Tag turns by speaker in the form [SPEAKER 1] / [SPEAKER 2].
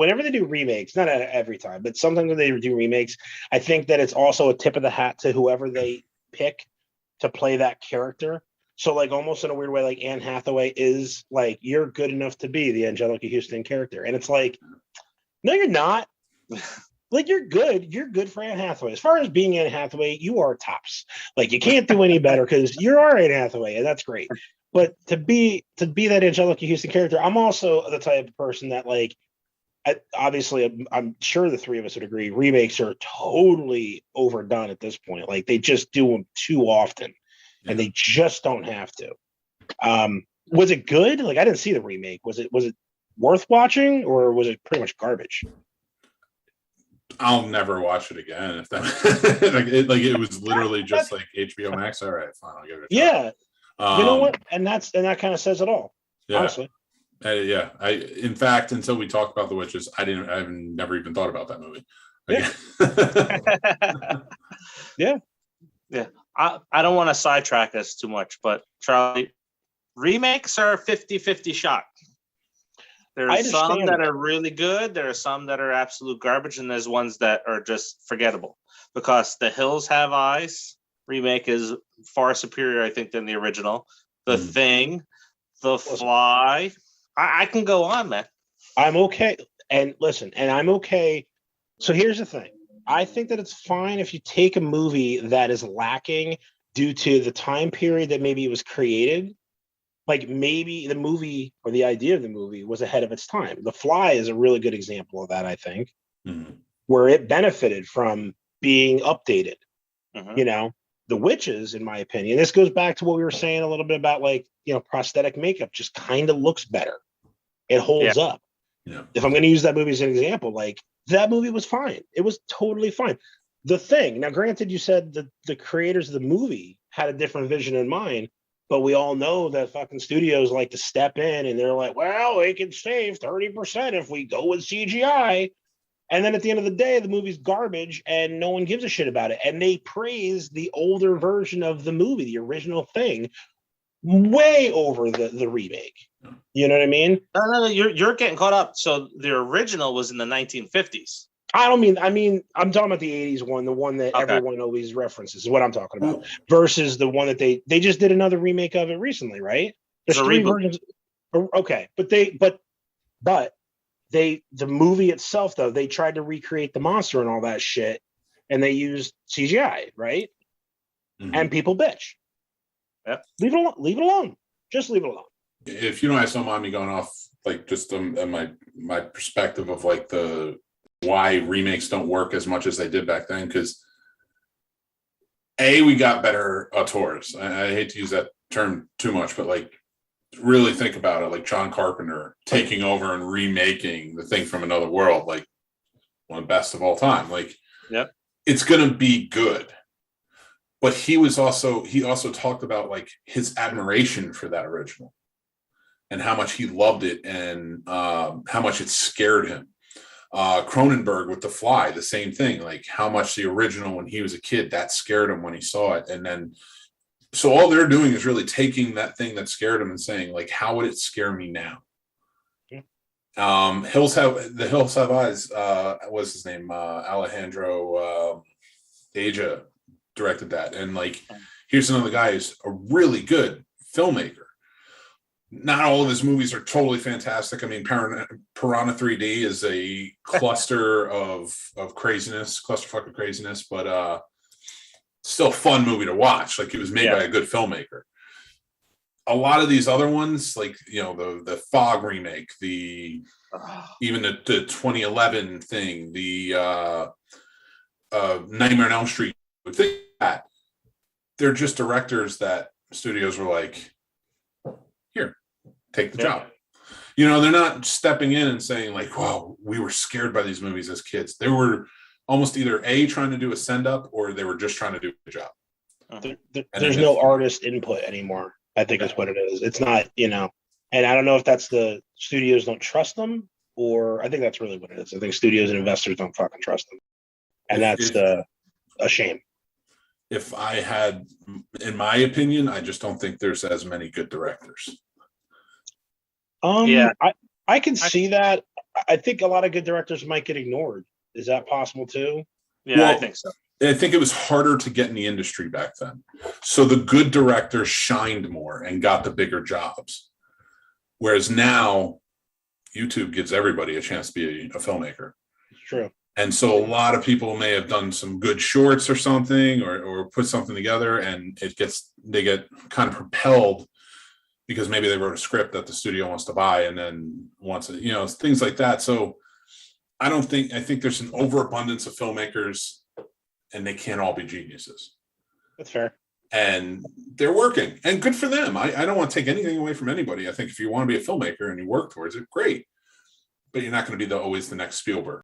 [SPEAKER 1] whenever they do remakes, not every time, but sometimes when they do remakes, I think that it's also a tip of the hat to whoever they pick to play that character. So like almost in a weird way, like Anne Hathaway is like, you're good enough to be the Angelica Houston character. And it's like, no, you're not. Like you're good for Anne Hathaway. As far as being Anne Hathaway, you are tops. Like you can't do any better because you're Anne Hathaway, and that's great. But to be that Angelica Houston character, I'm also the type of person that like, obviously, I'm sure the three of us would agree, remakes are totally overdone at this point. Like they just do them too often, and they just don't have to. Was it good? Like I didn't see the remake. Was it worth watching, or was it pretty much garbage?
[SPEAKER 2] I'll never watch it again. If that it was literally just like HBO Max. All right, fine, I'll give it a try.
[SPEAKER 1] Yeah, you know what? And that kind of says it all. Yeah. Honestly.
[SPEAKER 2] In fact, until we talked about The Witches, I've never even thought about that movie.
[SPEAKER 1] Yeah.
[SPEAKER 3] Yeah. I don't want to sidetrack us too much, but Charlie, remakes are 50-50 shot. There's some that are really good. There are some that are absolute garbage, and there's ones that are just forgettable. Because The Hills Have Eyes remake is far superior, I think, than the original. The Thing, The Fly. I can go on, man.
[SPEAKER 1] I'm okay. And listen, I'm okay. So here's the thing. I think that it's fine if you take a movie that is lacking due to the time period that maybe it was created. Like maybe the movie or the idea of the movie was ahead of its time. The Fly is a really good example of that, I think, where it benefited from being updated. You know, The Witches, in my opinion, this goes back to what we were saying a little bit about, like, you know, prosthetic makeup just kind of looks better. It holds up.
[SPEAKER 2] Yeah.
[SPEAKER 1] If I'm going to use that movie as an example, like that movie was fine. It was totally fine. The Thing, now granted, you said that the creators of the movie had a different vision in mind, but we all know that fucking studios like to step in and they're like, well, they can save 30% if we go with CGI. And then at the end of the day, the movie's garbage and no one gives a shit about it. And they praise the older version of the movie, the original Thing, way over the remake. You know what I mean?
[SPEAKER 3] No, you're getting caught up. So the original was in the 1950s.
[SPEAKER 1] I mean, I'm talking about the 80s one, the one that everyone always references is what I'm talking about, versus the one that they just did another remake of it recently, right? There's three versions. Okay, but the movie itself, though, they tried to recreate the monster and all that shit, and they used CGI, right? And people bitch.
[SPEAKER 3] Yep.
[SPEAKER 1] Leave it alone. Just leave it alone.
[SPEAKER 2] If you don't mind me going off, like, just my perspective of like the why remakes don't work as much as they did back then, because we got better auteurs. I hate to use that term too much, but like really think about it, like John Carpenter taking over and remaking The Thing from Another World, like one of the best of all time. Like, it's gonna be good. But he also talked about like his admiration for that original and how much he loved it and how much it scared him. Cronenberg with The Fly, the same thing, like how much the original when he was a kid that scared him when he saw it. And then so all they're doing is really taking that thing that scared him and saying, like, how would it scare me now? Hills Have Eyes, what's his name, Alejandro Aja directed that, and like here's another guy who's a really good filmmaker. Not all of his movies are totally fantastic. I mean, Piranha 3D is a cluster of craziness, clusterfuck of craziness, but still a fun movie to watch. Like, it was made by a good filmmaker. A lot of these other ones, like, you know, the Fog remake, even the 2011 thing, the Nightmare on Elm Street, thing like that, they're just directors that studios were like, here, take the job. You know, they're not stepping in and saying like, wow, we were scared by these movies as kids. They were almost either trying to do a send up or they were just trying to do a job.
[SPEAKER 1] There's no artist input anymore, I think is what it is. It's not, you know, and I don't know if that's the studios don't trust them, or I think that's really what it is. I think studios and investors don't fucking trust them. And that's a shame.
[SPEAKER 2] If I had, in my opinion, I just don't think there's as many good directors.
[SPEAKER 1] I can see that. I think a lot of good directors might get ignored. Is that possible too?
[SPEAKER 3] Yeah, I
[SPEAKER 2] Well,
[SPEAKER 3] think so.
[SPEAKER 2] I think it was harder to get in the industry back then. So the good directors shined more and got the bigger jobs. Whereas now, YouTube gives everybody a chance to be a filmmaker.
[SPEAKER 1] It's true.
[SPEAKER 2] And so a lot of people may have done some good shorts or something, or put something together, and they get kind of propelled because maybe they wrote a script that the studio wants to buy and then wants to, things like that. So I think there's an overabundance of filmmakers, and they can't all be geniuses.
[SPEAKER 1] That's fair.
[SPEAKER 2] And they're working, and good for them. I don't want to take anything away from anybody. I think if you want to be a filmmaker and you work towards it, great. But you're not going to be always the next Spielberg.